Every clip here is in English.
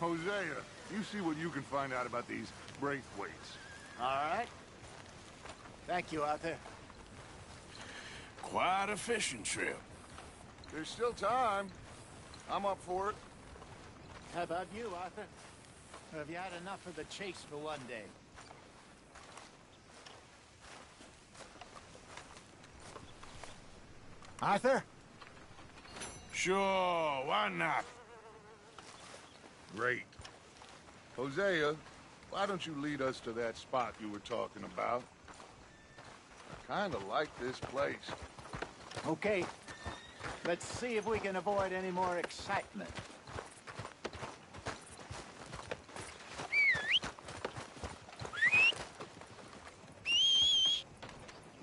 Hosea, you see what you can find out about these Braithwaites. All right. Thank you, Arthur. Quite a fishing trip. There's still time. I'm up for it. How about you, Arthur? Or have you had enough of the chase for one day? Arthur? Sure, why not? Great. Hosea, why don't you lead us to that spot you were talking about? I kinda like this place. Okay. Let's see if we can avoid any more excitement.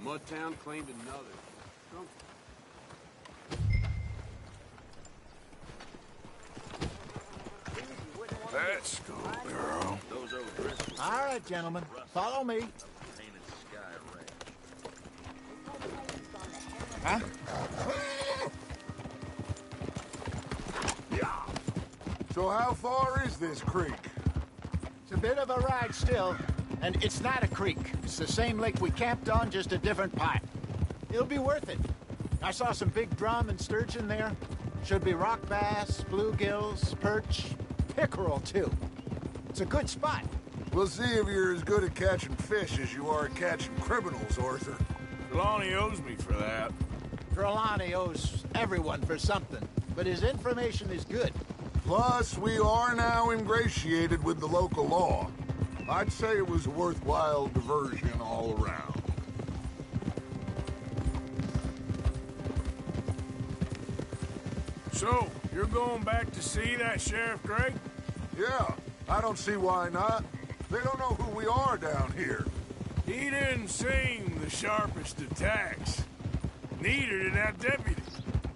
Mudtown claimed another. Let's go, girl. Those old Driscolls. All right, gentlemen. Follow me. Painted sky ranch. Huh? So how far is this creek? It's a bit of a ride still, and it's not a creek. It's the same lake we camped on, just a different part. It'll be worth it. I saw some big drum and sturgeon there. Should be rock bass, bluegills, perch, pickerel too. It's a good spot. We'll see if you're as good at catching fish as you are at catching criminals, Arthur. Trelawney owes me for that. Trelawney owes everyone for something, but his information is good. Plus, we are now ingratiated with the local law. I'd say it was a worthwhile diversion all around. So, you're going back to see that Sheriff Gregg? Yeah, I don't see why not. They don't know who we are down here. He didn't seem the sharpest attacks. Neither did that deputy.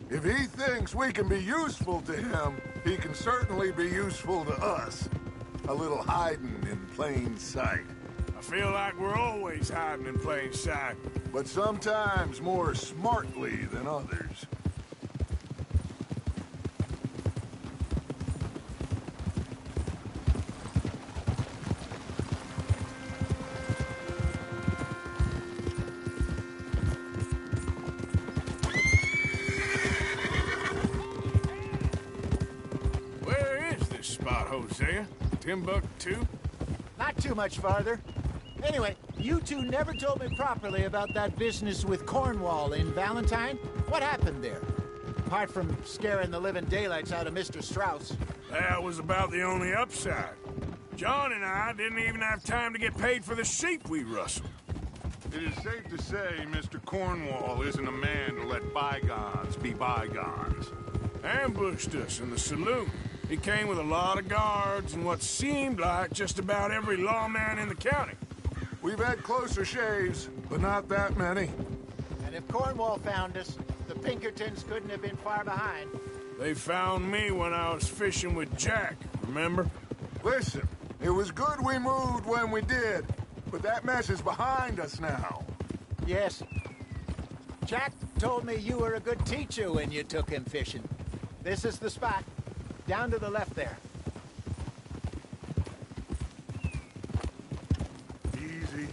If he thinks we can be useful to him, he can certainly be useful to us. A little hiding in plain sight. I feel like we're always hiding in plain sight. But sometimes more smartly than others. Where is this spot, Hosea? Timbuktu? Not too much farther. Anyway, you two never told me properly about that business with Cornwall in Valentine. What happened there? Apart from scaring the living daylights out of Mr. Strauss. That was about the only upside. John and I didn't even have time to get paid for the sheep we rustled. It is safe to say Mr. Cornwall isn't a man to let bygones be bygones. Ambushed us in the saloon. He came with a lot of guards and what seemed like just about every lawman in the county. We've had closer shaves, but not that many. And if Cornwall found us, the Pinkertons couldn't have been far behind. They found me when I was fishing with Jack, remember? Listen, it was good we moved when we did, but that mess is behind us now. Yes. Jack told me you were a good teacher when you took him fishing. This is the spot. Down to the left there. Easy.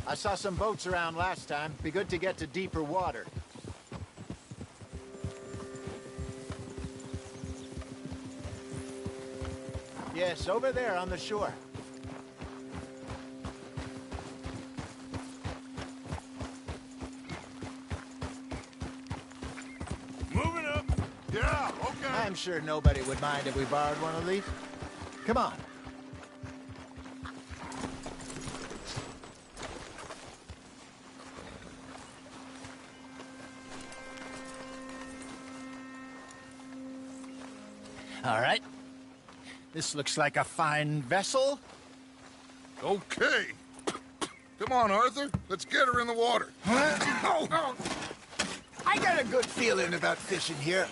I saw some boats around last time. Be good to get to deeper water. Yes, over there on the shore. Moving up. Yeah, okay. I'm sure nobody would mind if we borrowed one of these. Come on. All right. This looks like a fine vessel. Okay. Come on, Arthur. Let's get her in the water. I got a good feeling about fishing here.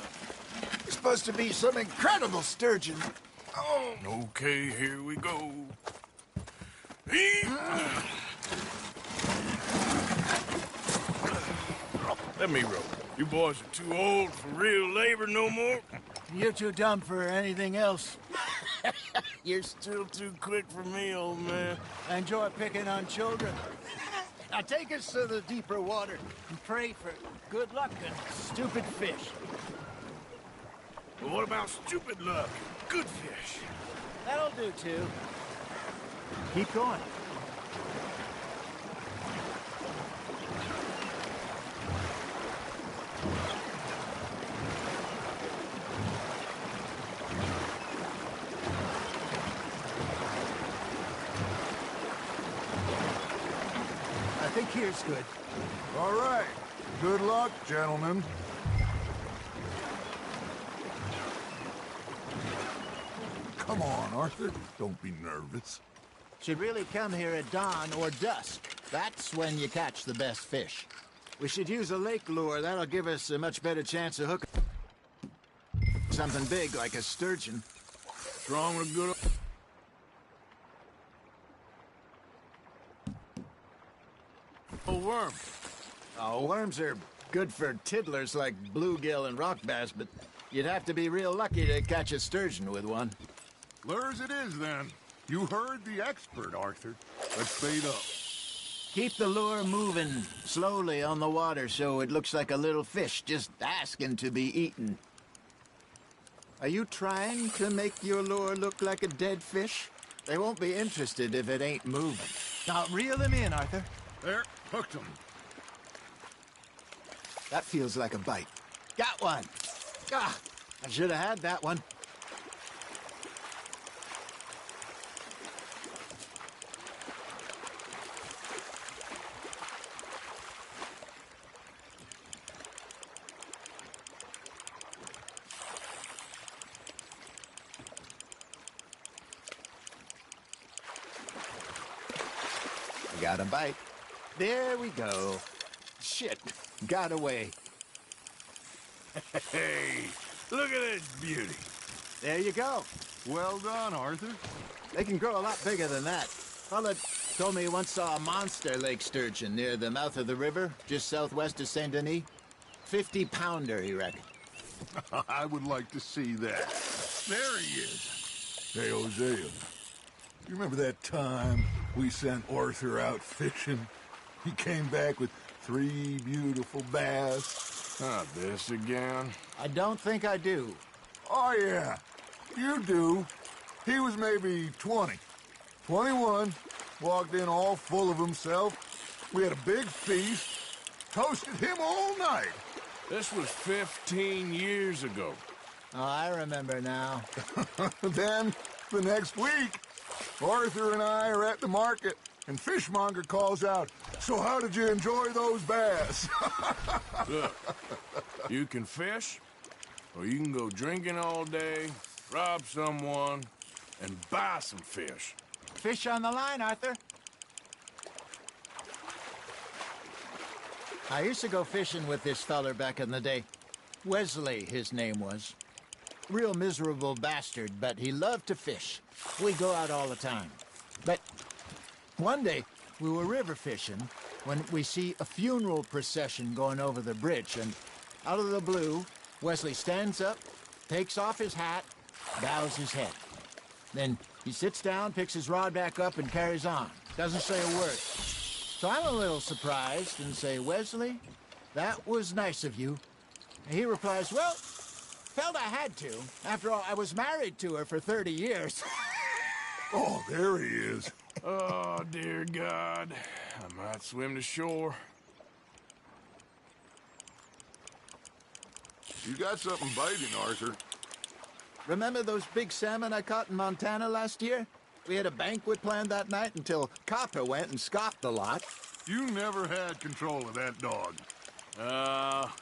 There's supposed to be some incredible sturgeon. Oh, okay, here we go. Let me rope. You boys are too old for real labor no more. You're too dumb for anything else. You're still too quick for me, old man. I enjoy picking on children. Now take us to the deeper water and pray for good luck and stupid fish. But what about stupid luck? Good fish. That'll do, too. Keep going. I think here's good. All right. Good luck, gentlemen. Come on, Arthur. Don't be nervous. Should really come here at dawn or dusk. That's when you catch the best fish. We should use a lake lure. That'll give us a much better chance of hooking something big like a sturgeon. Strong with good... old worm. Oh, worms are good for tiddlers like bluegill and rock bass, but you'd have to be real lucky to catch a sturgeon with one. Lures it is, then. You heard the expert, Arthur. Let's bait up. Keep the lure moving slowly on the water so it looks like a little fish just asking to be eaten. Are you trying to make your lure look like a dead fish? They won't be interested if it ain't moving. Now, reel them in, Arthur. There, hooked him. That feels like a bite. Got one. Ah, I should have had that one. Got a bite. There we go. Shit, got away. Hey, look at this beauty. There you go. Well done, Arthur. They can grow a lot bigger than that. Fella told me he once saw a monster lake sturgeon near the mouth of the river, just southwest of Saint Denis. 50-pounder, he reckoned. I would like to see that. There he is. Hey, Hosea. You remember that time we sent Arthur out fishing? He came back with 3 beautiful bass. Not this again. I don't think I do. Oh, yeah. You do. He was maybe 20. 21. Walked in all full of himself. We had a big feast. Toasted him all night. This was 15 years ago. Oh, I remember now. Then, the next week, Arthur and I are at the market, and Fishmonger calls out, "So how did you enjoy those bass?" Look, you can fish, or you can go drinking all day, rob someone, and buy some fish. Fish on the line, Arthur. I used to go fishing with this feller back in the day. Wesley, his name was. Real miserable bastard, but he loved to fish. We'd go out all the time. But one day, we were river fishing when we see a funeral procession going over the bridge, and out of the blue, Wesley stands up, takes off his hat, bows his head. Then he sits down, picks his rod back up, and carries on. Doesn't say a word. So I'm a little surprised and say, "Wesley, that was nice of you." And he replies, "Well, felt I had to. After all, I was married to her for 30 years. Oh, there he is. Oh, dear God. I might swim to shore. You got something biting, Arthur. Remember those big salmon I caught in Montana last year? We had a banquet planned that night until Copper went and scoffed the lot. You never had control of that dog.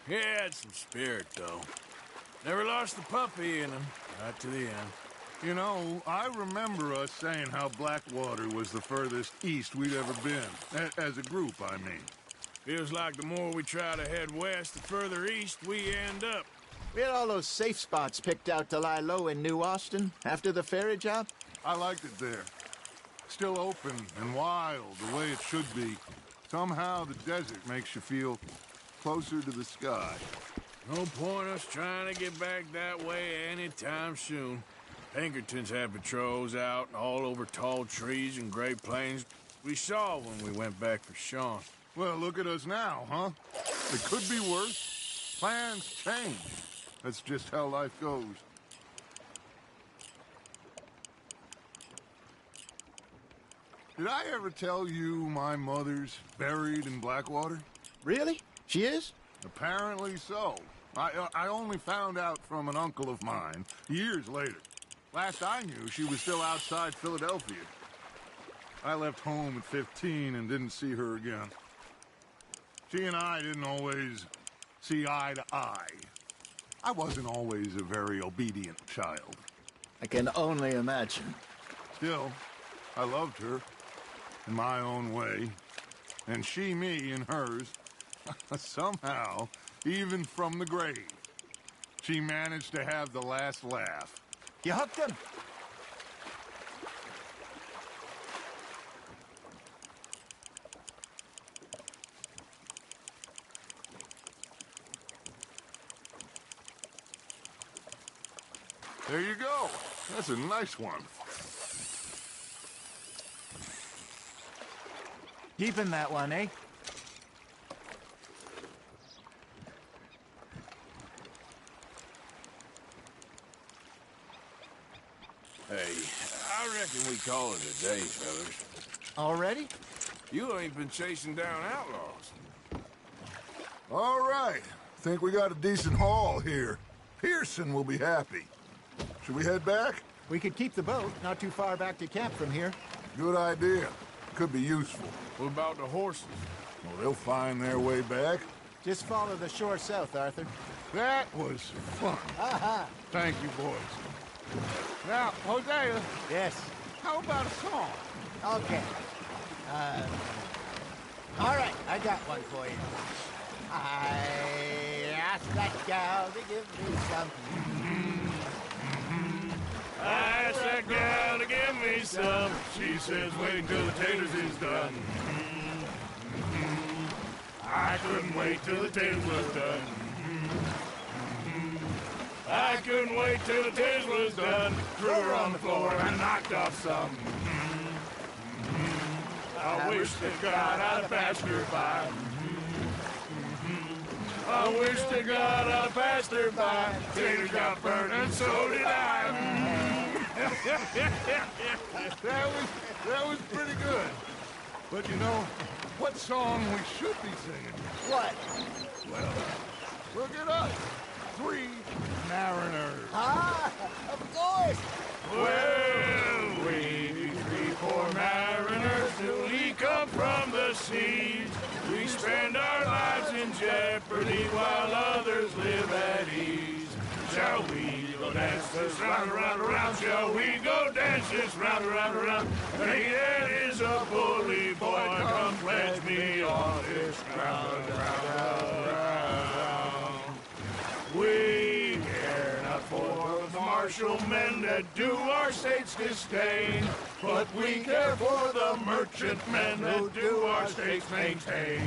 He had some spirit, though. Never lost the puppy in him, right to the end. You know, I remember us saying how Blackwater was the furthest east we'd ever been. As a group, I mean. Feels like the more we try to head west, the further east we end up. We had all those safe spots picked out to lie low in New Austin after the ferry job. I liked it there. Still open and wild, the way it should be. Somehow the desert makes you feel closer to the sky. No point us trying to get back that way anytime soon. Pinkertons had patrols out all over tall trees and Great Plains. We saw when we went back for Sean. Well, look at us now, huh? It could be worse. Plans change. That's just how life goes. Did I ever tell you my mother's buried in Blackwater? Really? She is? Apparently so. I only found out from an uncle of mine years later. Last I knew, she was still outside Philadelphia. I left home at 15 and didn't see her again. She and I didn't always see eye to eye. I wasn't always a very obedient child. I can only imagine. Still, I loved her in my own way, and she me in hers. Somehow, even from the grave, she managed to have the last laugh. You hooked him? There you go. That's a nice one. Keeping that one, eh? Hey, I reckon we call it a day, fellas. Already? You ain't been chasing down outlaws. All right. Think we got a decent haul here. Pearson will be happy. Should we head back? We could keep the boat, not too far back to camp from here. Good idea. Could be useful. What about the horses? Well, they'll find their way back. Just follow the shore south, Arthur. That was fun. Aha! Thank you, boys. Now, Hosea, Yes. how about a song? Okay. All right, I got one for you. I asked that gal to give me some. I asked that gal to give me some. She says wait till the taters is done. I couldn't wait till the taters was done. I couldn't wait till the taters was done. Threw her on the floor and knocked off some. I wish to God I'd passed her by. I wish to God I passed her by. Taters got burned and so did I. That was pretty good. But you know, what song we should be singing? What? Well, look at us. 3 mariners. Ah, of course. Well, we 3 poor mariners newly come from the seas. We spend our lives in jeopardy while others live at ease. Shall we go dance this round, around, around? Shall we go dance this round, around, around? Hey, that is a bully boy. Come pledge me on this ground, ground, ground. We care not for the martial men that do our state's disdain, but we care for the merchant men that do our state's maintain.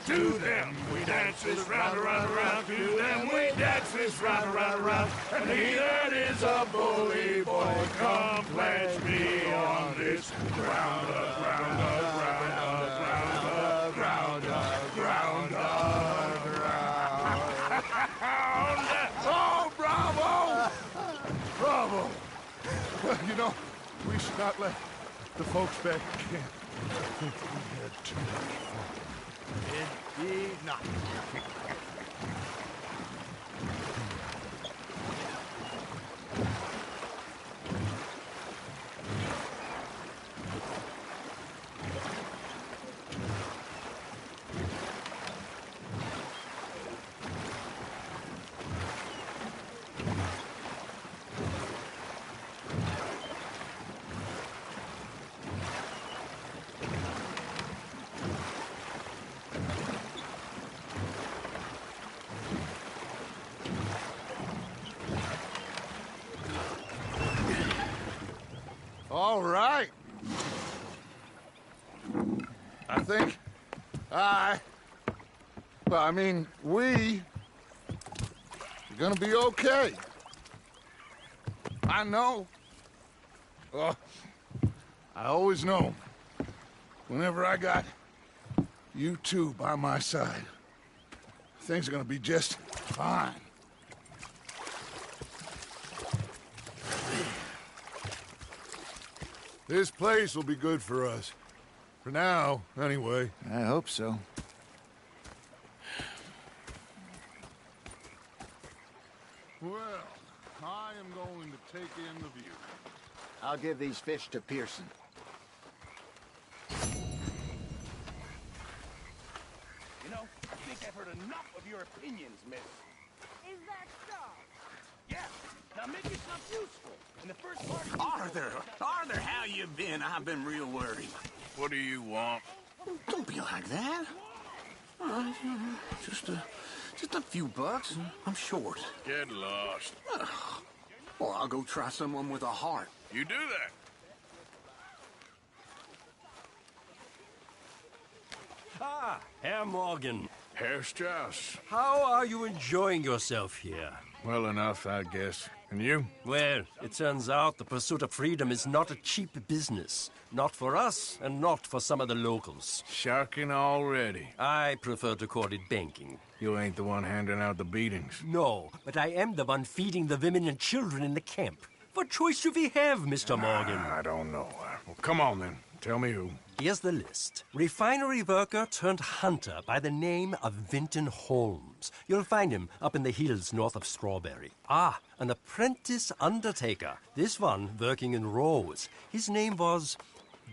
To them we dance this round, around, around. To them we dance this round, around, around. And he that is a bully boy, come pledge me on this ground, ground, ground, ground, ground, ground, ground. Oh, bravo! Bravo! Well, you know, we should not let the folks back at camp think that we had too much fun. Indeed not. All right. I think we are gonna be okay. I know. Oh, I always know. Whenever I got you two by my side, things are gonna be just fine. This place will be good for us. For now, anyway. I hope so. Well, I am going to take in the view. I'll give these fish to Pearson. You know, I think I've heard enough of your opinions, miss. Is that so? Yeah, now make yourself useful. In the first part... Arthur, how you been? I've been real worried. What do you want? Don't be like that. Just a few bucks. I'm short. Get lost. Well, I'll go try someone with a heart. You do that. Ah, Herr Morgan. Herr Strauss. How are you enjoying yourself here? Well enough, I guess. And you? Well, it turns out the pursuit of freedom is not a cheap business. Not for us, and not for some of the locals. Sharking already. I prefer to call it banking. You ain't the one handing out the beatings. No, but I am the one feeding the women and children in the camp. What choice do we have, Mr. Morgan? I don't know. Well, come on then. Tell me who. Here's the list. Refinery worker turned hunter by the name of Vinton Holmes. You'll find him up in the hills north of Strawberry. Ah, an apprentice undertaker. This one working in Rhodes. His name was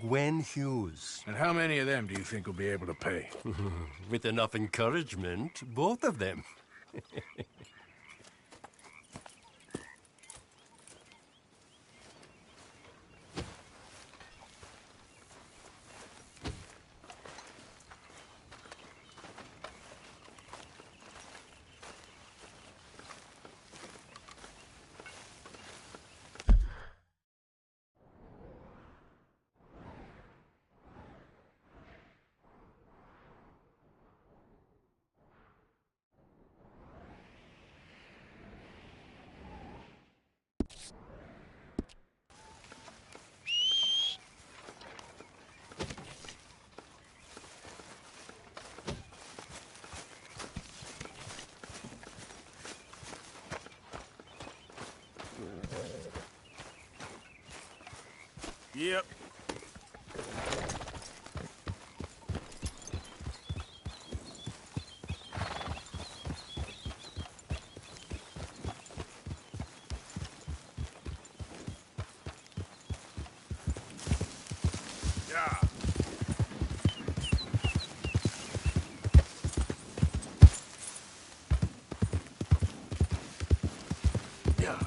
Gwen Hughes. And how many of them do you think will be able to pay? With enough encouragement, both of them. Yep. Yeah. Yeah.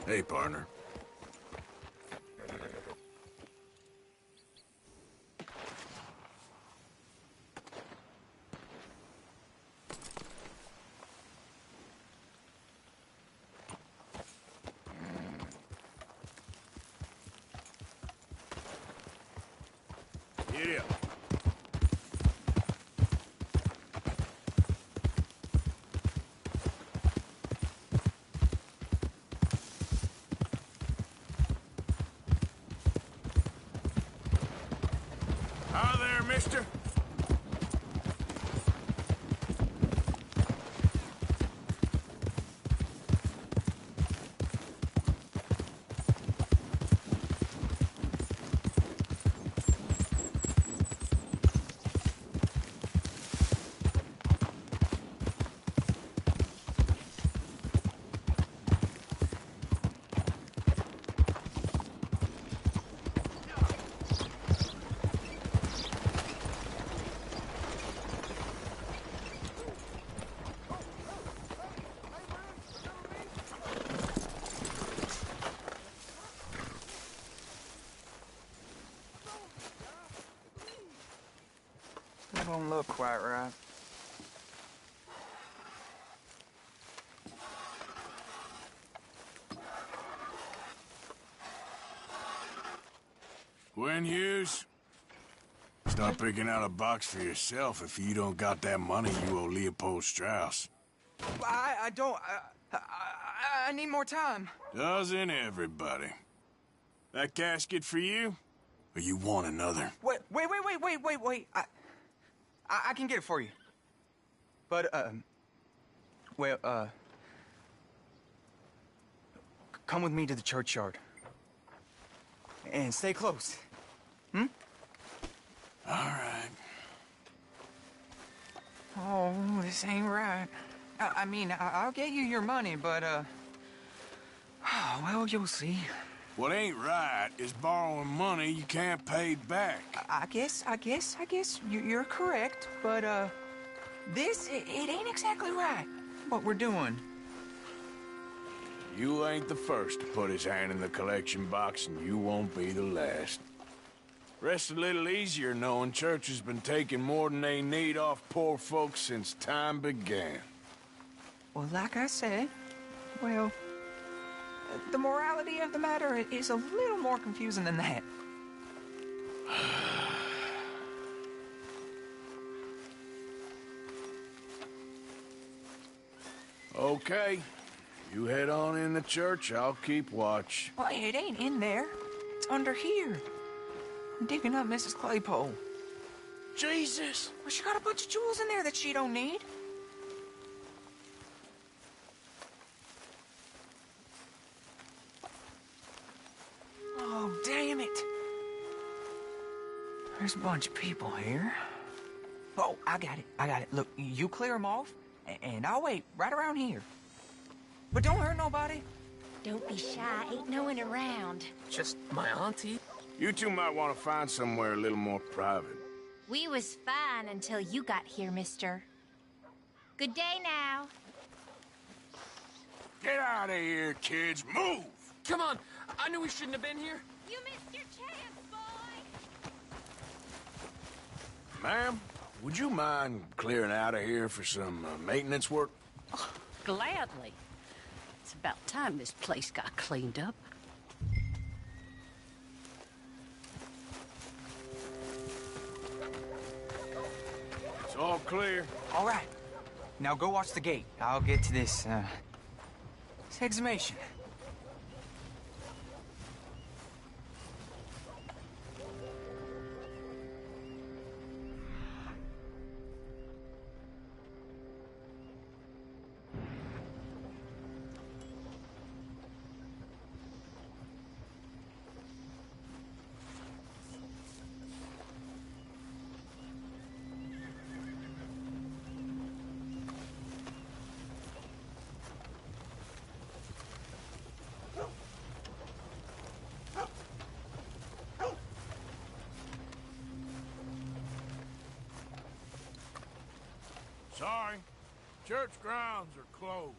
Hey, partner. Giddy up. Hi there, mister. don't look quite right. Gwen Hughes, stop picking out a box for yourself if you don't got that money you owe Leopold Strauss. I don't... I need more time. Doesn't everybody? That casket for you? Or you want another? Wait. I can get it for you. But, come with me to the churchyard. And stay close. Hmm? All right. Oh, this ain't right. I mean, I'll get you your money, but, well, you'll see. What ain't right is borrowing money you can't pay back. I guess you're correct, but, it ain't exactly right, what we're doing. You ain't the first to put his hand in the collection box, and you won't be the last. Rest a little easier knowing church has been taking more than they need off poor folks since time began. Well, like I said, well, the morality of the matter is a little more confusing than that. Okay. You head on in the church, I'll keep watch. Well, it ain't in there. It's under here. I'm digging up Mrs. Claypole. Jesus! Well, she got a bunch of jewels in there that she don't need. Oh, damn it. There's a bunch of people here. Oh, I got it. Look, you clear them off, and I'll wait right around here. But don't hurt nobody. Don't be shy. Ain't no one around. Just my auntie. You two might want to find somewhere a little more private. We was fine until you got here, mister. Good day now. Get out of here, kids. Move! Come on. I knew we shouldn't have been here. You missed your chance, boy. Ma'am, would you mind clearing out of here for some maintenance work? Gladly. It's about time this place got cleaned up. It's all clear. All right. Now go watch the gate. I'll get to this exhumation. Sorry. Church grounds are closed.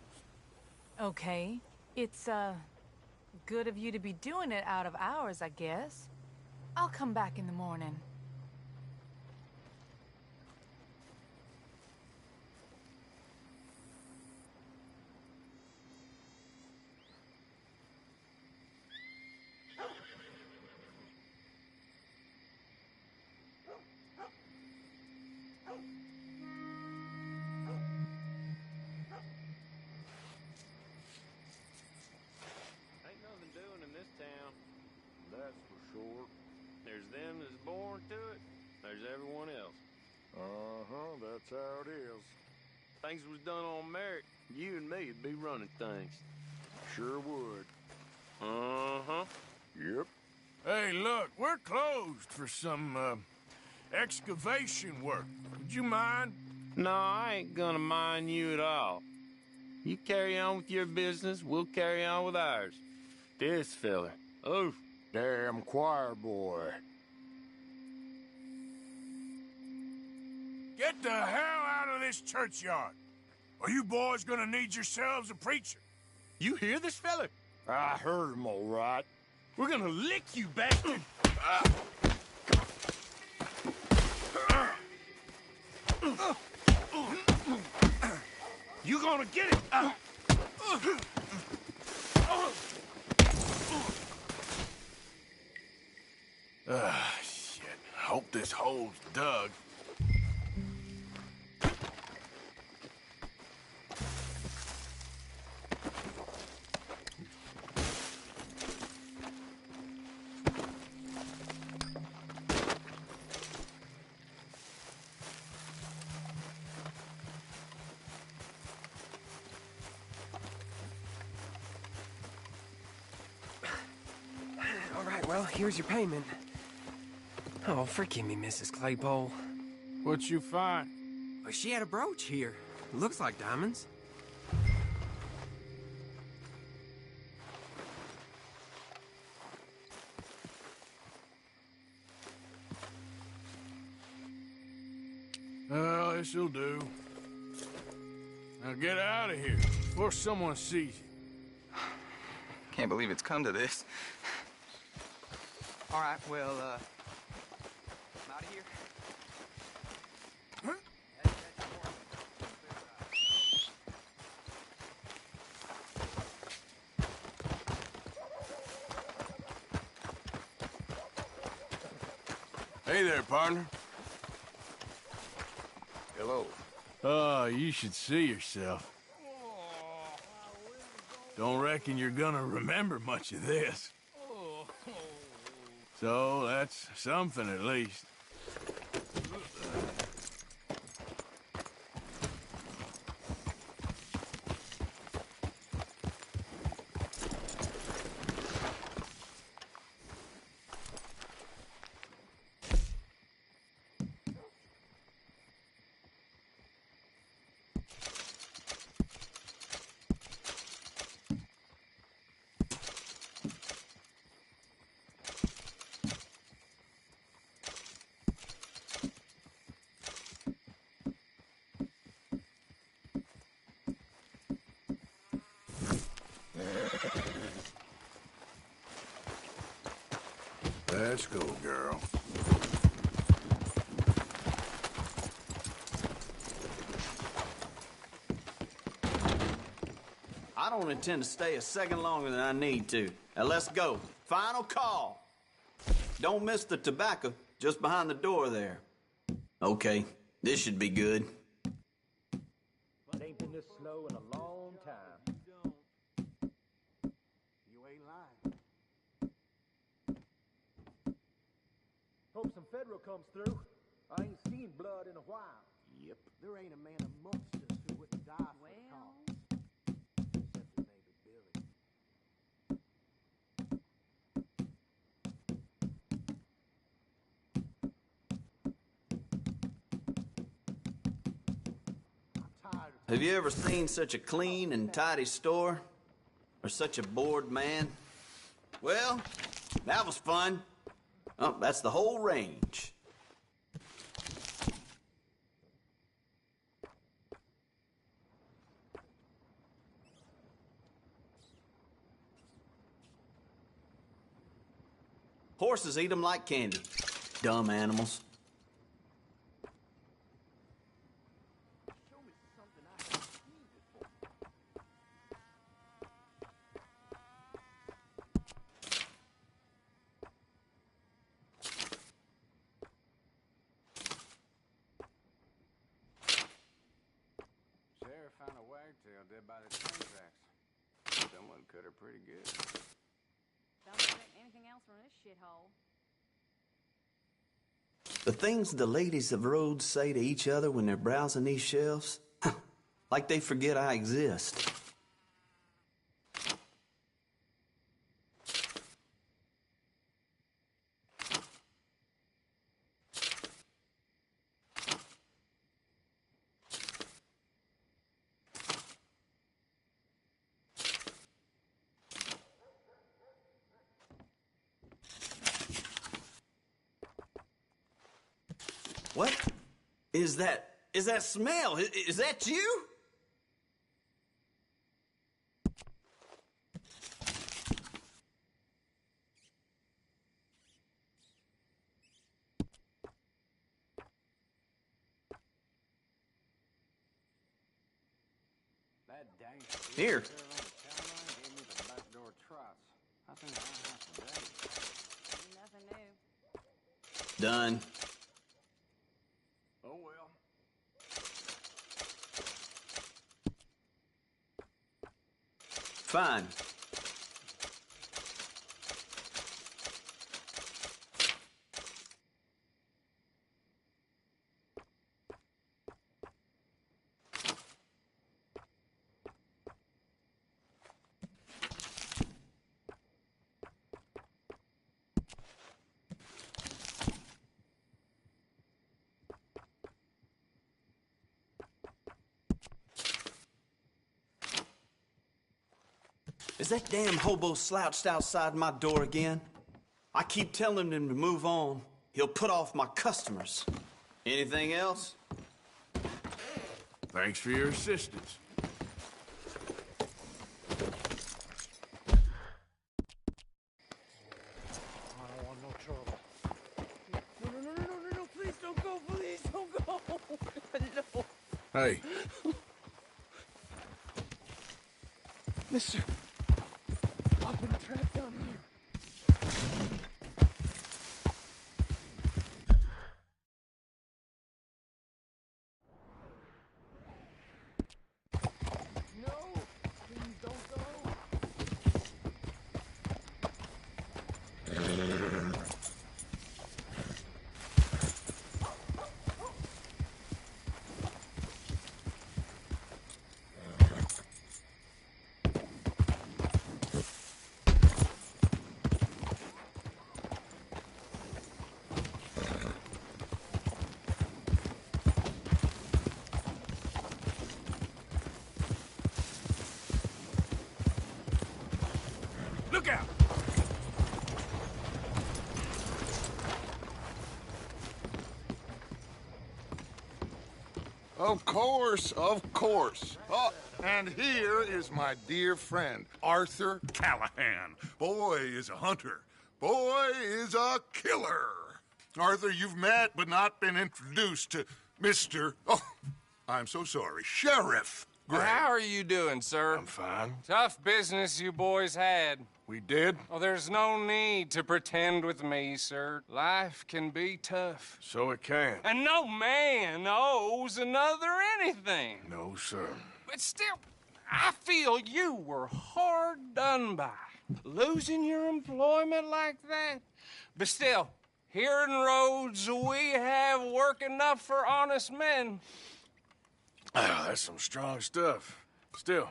Okay. It's, good of you to be doing it out of hours, I guess. I'll come back in the morning. Ain't nothing doing in this town, that's for sure. There's them that's born to it, there's everyone else. Uh-huh, that's how it is. Things was done on merit, you and me'd be running things. Sure would. Uh-huh. Yep. Hey, look, we're closed for some, excavation work. Would you mind? No, I ain't gonna mind you at all. You carry on with your business, we'll carry on with ours. This fella. Oh, Damn choir boy. Get the hell out of this churchyard. Are you boys gonna need yourselves a preacher? you hear this fella? I heard him all right. We're gonna lick you, bastard! gonna get it! Shit. Hope this hole's dug. All right, well, here's your payment. Oh, forgive me, Mrs. Claypole. What you find? Well, she had a brooch here. Looks like diamonds. Well, this'll do. Now get out of here before someone sees you. Can't believe it's come to this. All right, well, I'm out of here. Hey there, partner. Hello. Oh, you should see yourself. Don't reckon you're gonna remember much of this. So, that's something at least. Let's go, girl. I don't intend to stay a second longer than I need to. Now let's go. Final call. Don't miss the tobacco just behind the door there. Okay, this should be good. It ain't been this slow in a long time. You ain't lying. Hope some federal comes through. I ain't seen blood in a while. Yep. There ain't a man amongst us who wouldn't die for the cause. Except for maybe Billy. Have you ever seen such a clean and tidy store? Or such a bored man? Well, that was fun. Oh, that's the whole range. Horses eat them like candy. Dumb animals. Sheriff found a wagtail dead by the train tracks. Someone cut her pretty good. Don't expect anything else from this shithole. The things the ladies of Rhodes say to each other when they're browsing these shelves, like they forget I exist. What is that? Is that smell? Is that you? Here. Done. Oh well. Fine. Is that damn hobo slouched outside my door again? I keep telling him to move on. He'll put off my customers. Anything else? Thanks for your assistance. I don't want no trouble. No, please don't go, please don't go. No. Hey. Mister, I've been trapped down here. No, please don't go. Look out! Of course, of course. Oh, and here is my dear friend, Arthur Callahan. Boy is a hunter. Boy is a killer. Arthur, you've met but not been introduced to Mr. Oh, I'm so sorry, Sheriff Gray. How are you doing, sir? I'm fine. Tough business you boys had. We did? Oh, there's no need to pretend with me, sir. Life can be tough. So it can. And no man owes another anything. No, sir. But still, I feel you were hard done by. Losing your employment like that. But still, here in Rhodes, we have work enough for honest men. Ah, that's some strong stuff. Still,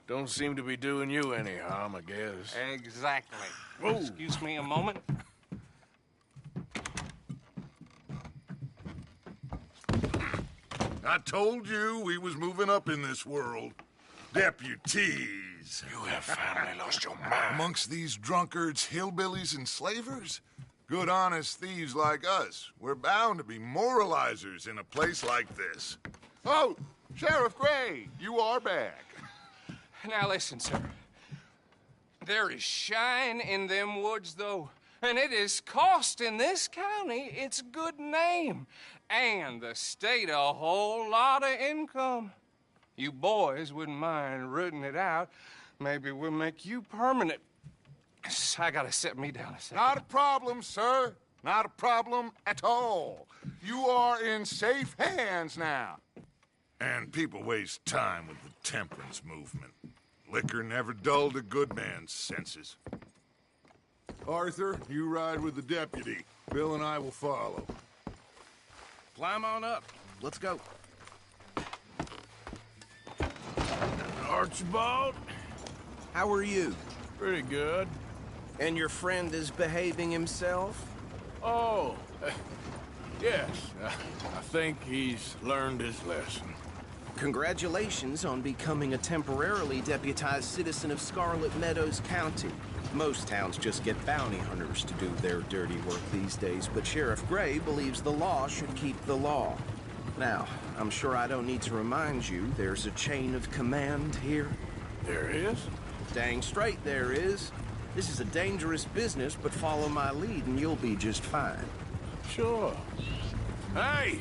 don't seem to be doing you any harm, I guess. Exactly. Whoa. Excuse me a moment. I told you we was moving up in this world. Deputies. You have finally lost your mind. Amongst these drunkards, hillbillies, and slavers? Good, honest thieves like us. We're bound to be moralizers in a place like this. Oh, Sheriff Gray, you are back. Now listen, sir. There is shine in them woods, though, and it is costing this county its good name and the state a whole lot of income. You boys wouldn't mind rooting it out. Maybe we'll make you permanent. I gotta sit me down a second. Not a problem, sir. Not a problem at all. You are in safe hands now. And people waste time with the temperance movement. Liquor never dulled a good man's senses. Arthur, you ride with the deputy. Bill and I will follow. Climb on up. Let's go. Archibald? How are you? Pretty good. And your friend is behaving himself? Oh, yes. I think he's learned his lesson. Congratulations on becoming a temporarily deputized citizen of Scarlet Meadows County. Most towns just get bounty hunters to do their dirty work these days, but Sheriff Gray believes the law should keep the law. Now, I'm sure I don't need to remind you there's a chain of command here. There is? Dang straight there is. This is a dangerous business, but follow my lead and you'll be just fine. Sure. Hey!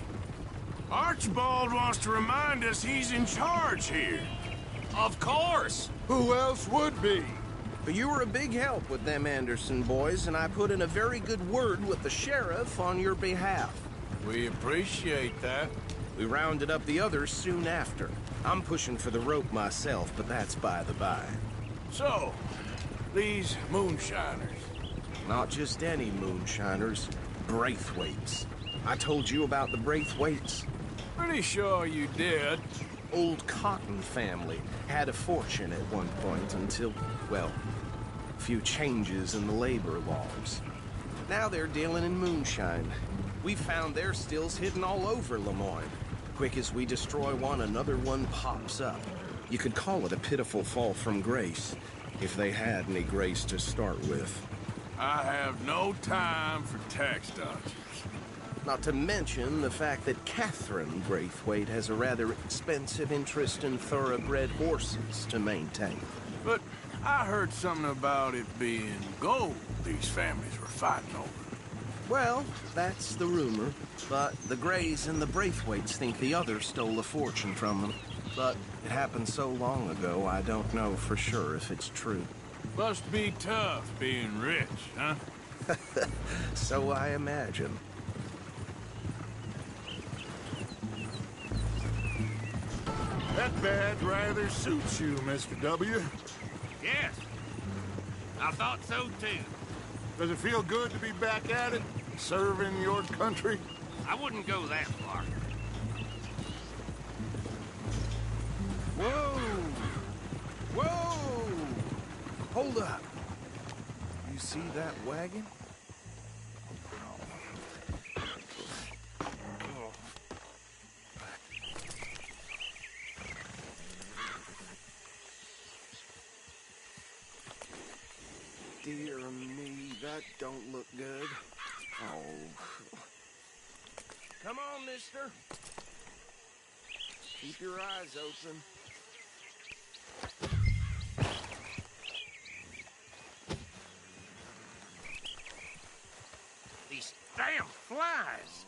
Archibald wants to remind us he's in charge here. Of course! Who else would be? But you were a big help with them Anderson boys, and I put in a very good word with the sheriff on your behalf. We appreciate that. We rounded up the others soon after. I'm pushing for the rope myself, but that's by the by. So, these moonshiners. Not just any moonshiners, Braithwaites. I told you about the Braithwaites? Pretty sure you did. Old Cotton family had a fortune at one point until, well, a few changes in the labor laws. Now they're dealing in moonshine. We found their stills hidden all over Lemoyne. Quick as we destroy one, another one pops up. You could call it a pitiful fall from grace, if they had any grace to start with. I have no time for tax dodgers. Not to mention the fact that Catherine Braithwaite has a rather expensive interest in thoroughbred horses to maintain. But I heard something about it being gold these families were fighting over. Well, that's the rumor. But the Greys and the Braithwaites think the others stole a fortune from them. But it happened so long ago, I don't know for sure if it's true. Must be tough being rich, huh? So I imagine. That badge rather suits you, Mr. W. Yes. I thought so, too. Does it feel good to be back at it, serving your country? I wouldn't go that far. Whoa! Whoa! Hold up. You see that wagon? Dear me, that don't look good. Oh. Come on, mister. Keep your eyes open. These damn flies.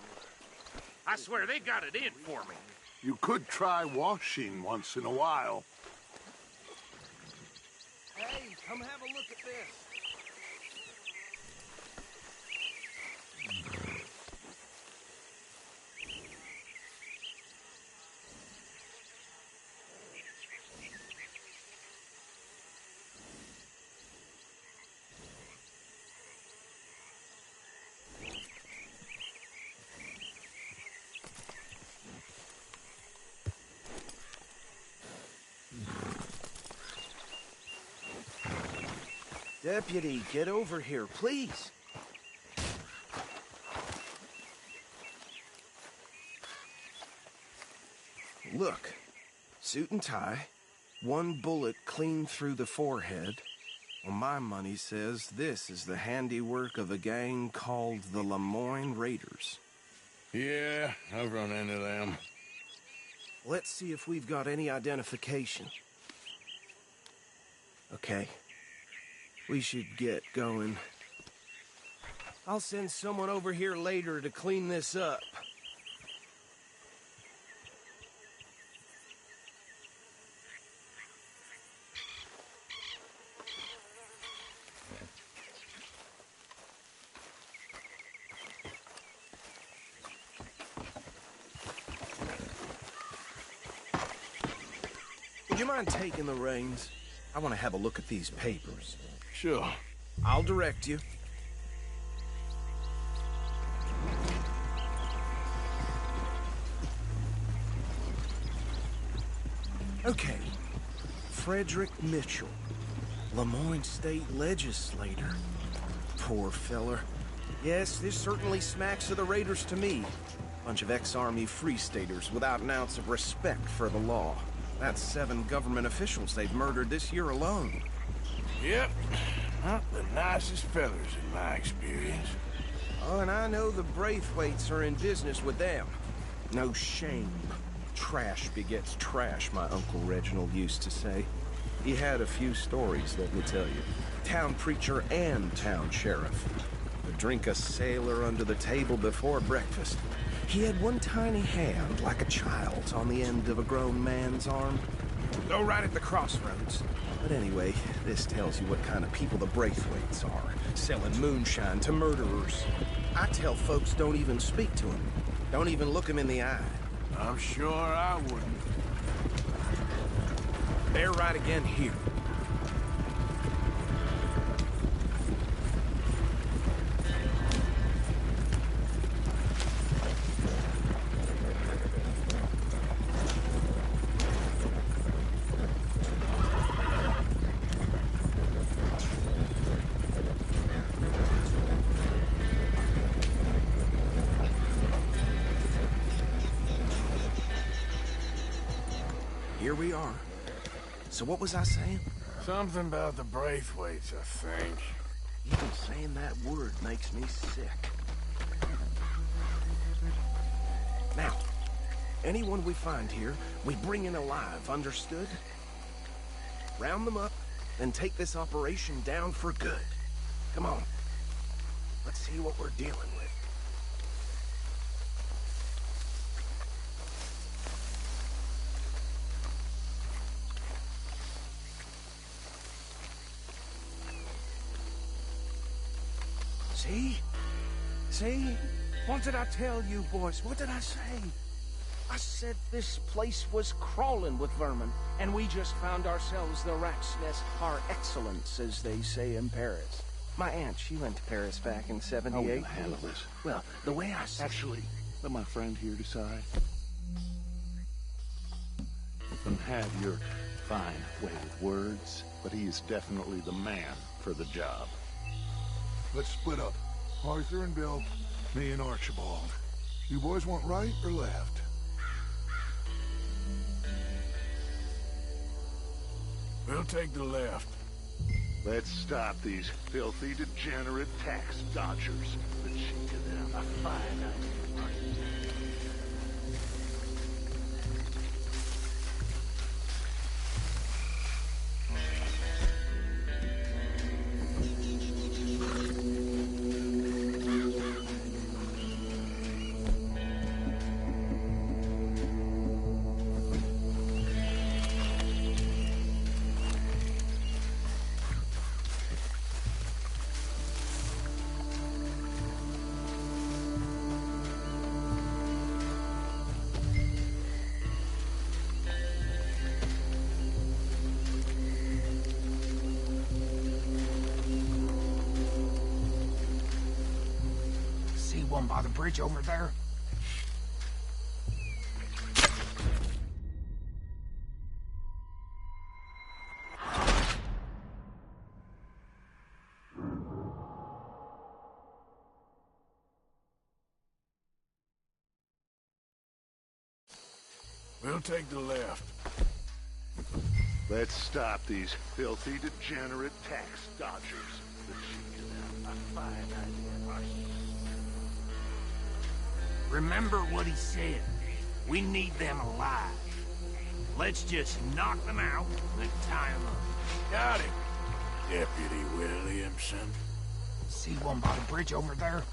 I swear they got it in for me. You could try washing once in a while. Hey, come have a look at this. Deputy, get over here, please. Look, suit and tie, one bullet clean through the forehead. Well, my money says this is the handiwork of a gang called the Lemoyne Raiders. Yeah, I've run into them. Let's see if we've got any identification. Okay. We should get going. I'll send someone over here later to clean this up. Would you mind taking the reins? I want to have a look at these papers. Sure. I'll direct you. Okay. Frederick Mitchell, Lemoyne State Legislator. Poor feller. Yes, this certainly smacks of the Raiders to me. Bunch of ex-Army Free Staters without an ounce of respect for the law. That's 7 government officials they've murdered this year alone. Yep. Not the nicest fellers in my experience. Oh, and I know the Braithwaites are in business with them. No shame. Trash begets trash, my Uncle Reginald used to say. He had a few stories, let me tell you. Town preacher and town sheriff. Would drink a sailor under the table before breakfast. He had one tiny hand, like a child's, on the end of a grown man's arm. Go right at the crossroads. But anyway, this tells you what kind of people the Braithwaites are. Selling moonshine to murderers. I tell folks don't even speak to them. Don't even look them in the eye. I'm sure I wouldn't. They're right again here. Here we are. So what was I saying? Something about the Braithwaites, I think. Even saying that word makes me sick. Now, anyone we find here, we bring in alive, understood? Round them up, and take this operation down for good. Come on. Let's see what we're dealing with. See? See? What did I tell you, boys? What did I say? I said this place was crawling with vermin, and we just found ourselves the rat's nest par excellence, as they say in Paris. My aunt, she went to Paris back in '78. How are we gonna handle this? Well, the way I see Actually, let my friend here decide. Let him have your fine way with words, but he is definitely the man for the job. Let's split up. Arthur and Bill, me and Archibald. You boys want right or left? We'll take the left. Let's stop these filthy, degenerate tax dodgers. The cheek of them. A fine idea. See one by the bridge over there? We'll take the left. Let's stop these filthy, degenerate tax dodgers. The cheek of them. A fine idea. Remember what he said. We need them alive. Let's just knock them out and tie them up. Got it, Deputy Williamson. See one by the bridge over there?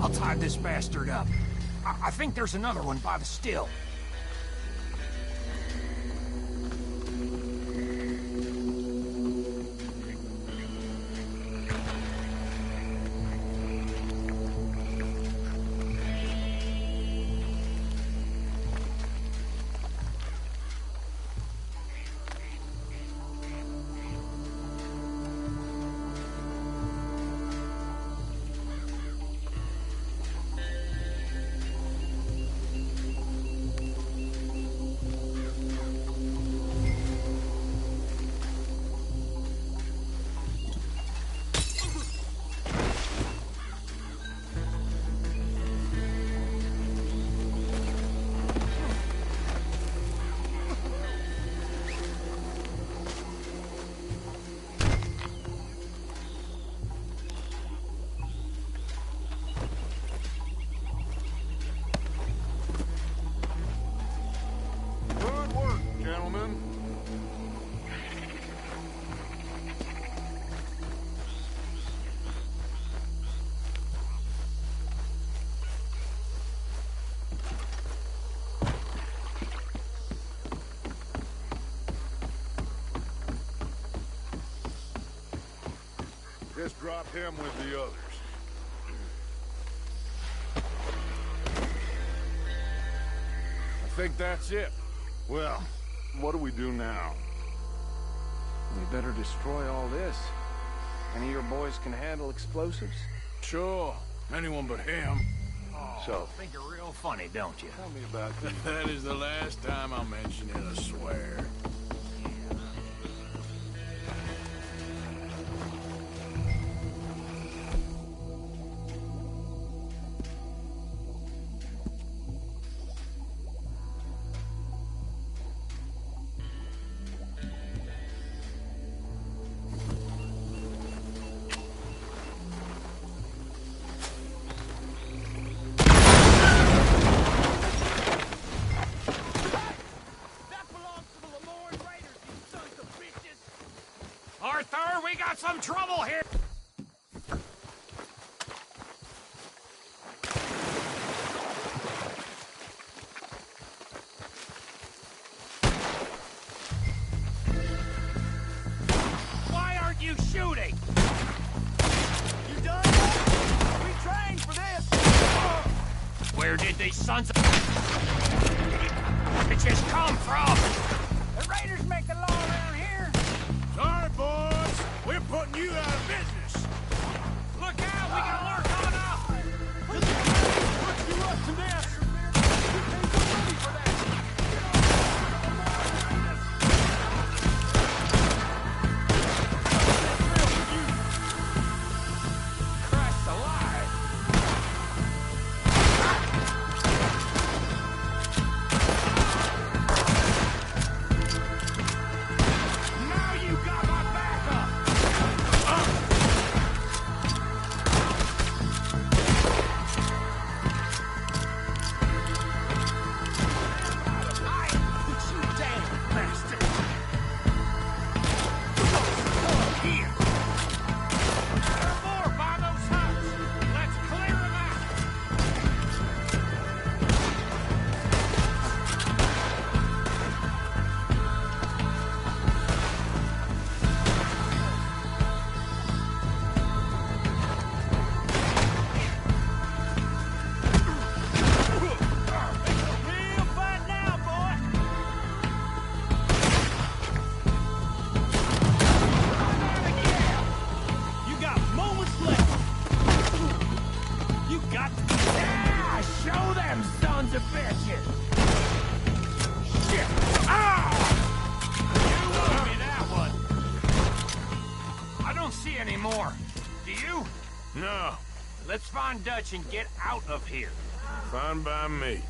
I'll tie this bastard up. I think there's another one by the still. Just drop him with the others. I think that's it. Well, what do we do now? We better destroy all this. Any of your boys can handle explosives? Sure. Anyone but him. So, think you're real funny, don't you? Tell me about this. That is the last time I'll mention it, I swear. Arthur, we got some trouble here! Why aren't you shooting? You done? We trained for this! Where did these sons of bitches come from? The raiders make the law around here. Sorry, boys. We're putting you out of business. Look out! We can lurk on up! Put you up to this! You think we're ready for that? Christ alive! Now you got my backup! You damn bastard! Here! There are more by those huts! Let's clear them out! Real fight now, boy! You got moments left! You got to... Yeah! Show them sons of bitches! Shit! Ah! You owe me that one! I don't see any more. Do you? No. Let's find Dutch and get out of here. Fine by me.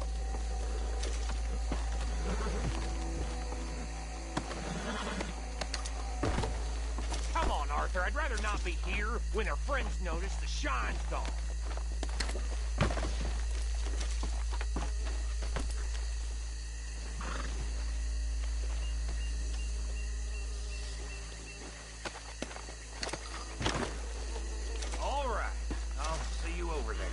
Come on, Arthur. I'd rather not be here when our friends notice the shine's gone. All right. I'll see you over there.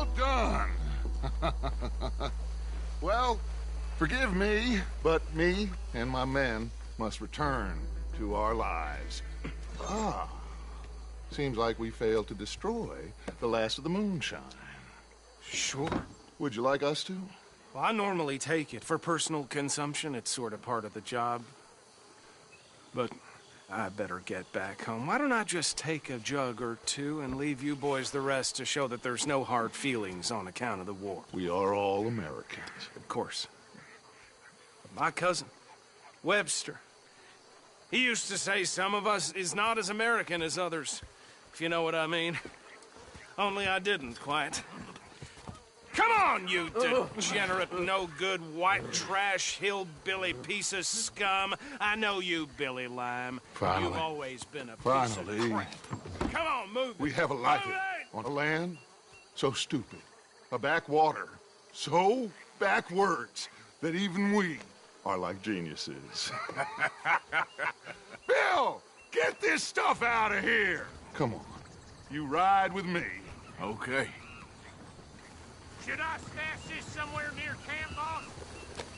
Well done. Well, forgive me, but me and my men must return to our lives. Ah, seems like we failed to destroy the last of the moonshine. Sure. Would you like us to? Well, I normally take it. For personal consumption, it's sort of part of the job. But I better get back home. Why don't I just take a jug or two and leave you boys the rest to show that there's no hard feelings on account of the war? We are all Americans. Of course. My cousin, Webster, he used to say some of us is not as American as others, if you know what I mean. Only I didn't quite. Come on, you degenerate, no-good, white trash, hillbilly piece of scum. I know you, Billy Lime. Finally. You've always been a piece of crap. Come on, move it. We have a life on a land so stupid, a backwater so backwards that even we are like geniuses. Bill, get this stuff out of here. Come on, you ride with me. Okay. Should I stash this somewhere near camp, boss?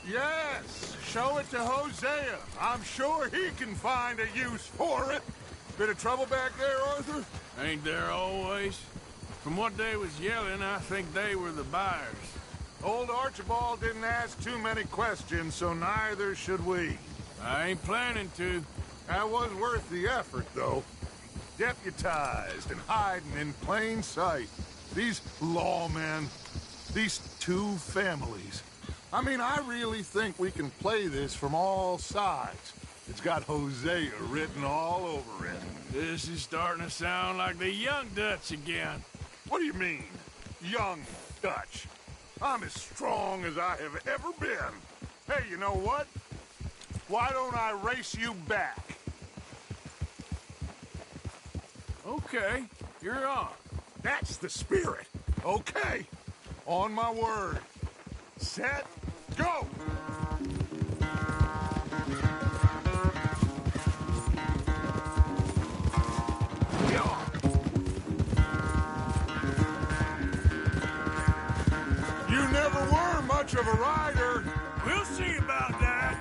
Yes, show it to Hosea. I'm sure he can find a use for it. Bit of trouble back there, Arthur? Ain't there always? From what they was yelling, I think they were the buyers. Old Archibald didn't ask too many questions, so neither should we. I ain't planning to. That was worth the effort, though. Deputized and hiding in plain sight. These lawmen, these two families. I mean, I really think we can play this from all sides. It's got Hosea written all over it. This is starting to sound like the Young Dutch again. What do you mean, Young Dutch? I'm as strong as I have ever been. Hey, you know what? Why don't I race you back? Okay, you're on. That's the spirit. Okay, on my word. Set, go! You never were much of a rider. We'll see about that.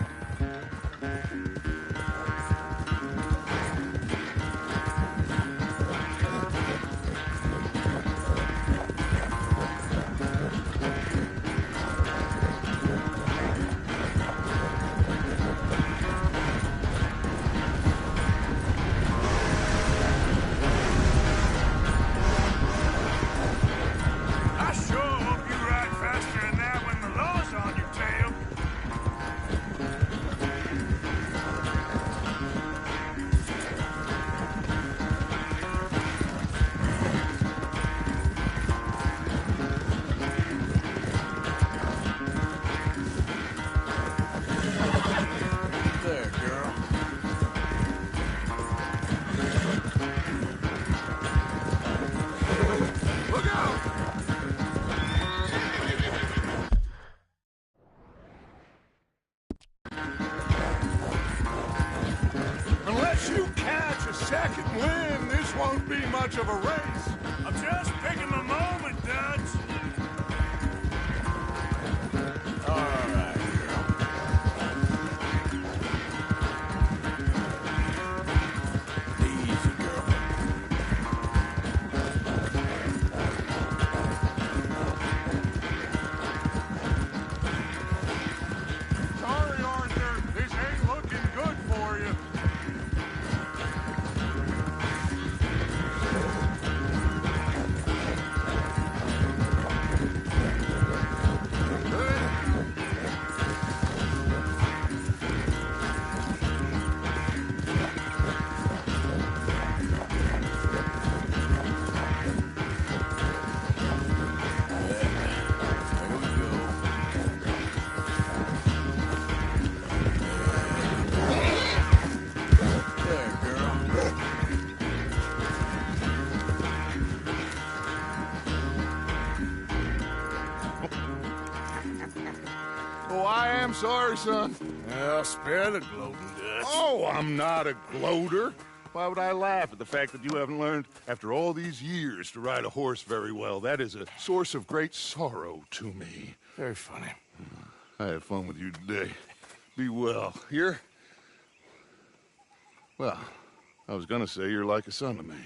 I sure hope you ride faster than that when the law's on your tail. There, girl. Look out! Unless you catch a second wind, this won't be much of a race. I'm just picking the moment, Dutch. All right, girl. Easy, girl. Sorry, Arthur. This ain't looking good for you. There we go. There, girl. Oh, I am sorry, son. Well, spare the gloating, Dutch. Oh, I'm not a gloater. Why would I laugh at the fact that you haven't learned, after all these years, to ride a horse very well? That is a source of great sorrow to me. Very funny. I had fun with you today. Be well. Here? Well, I was gonna say you're like a son to me.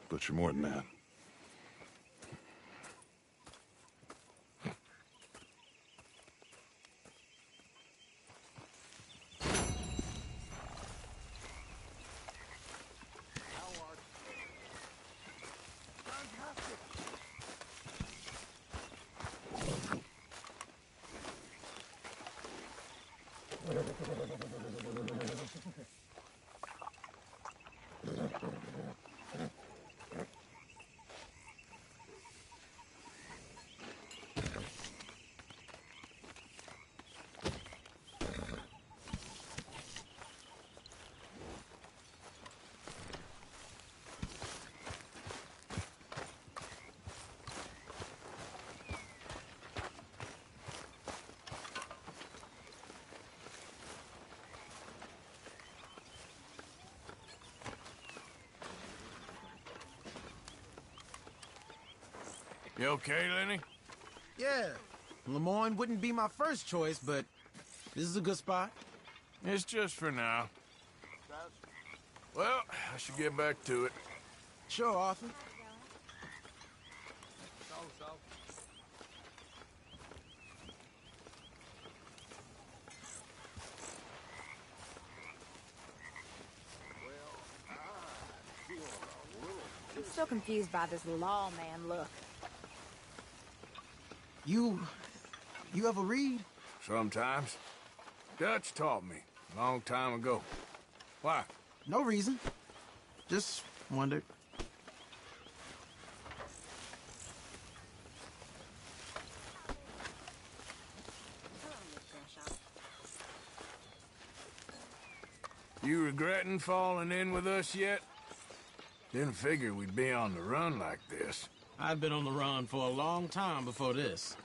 But you're more than that. You okay, Lenny? Yeah. Lemoyne wouldn't be my first choice, but this is a good spot. It's just for now. Well, I should get back to it. Sure, Arthur. I'm still confused by this lawman look. You ever read? Sometimes. Dutch taught me, a long time ago. Why? No reason. Just wondered. You regretting falling in with us yet? Didn't figure we'd be on the run like this. I've been on the run for a long time before this.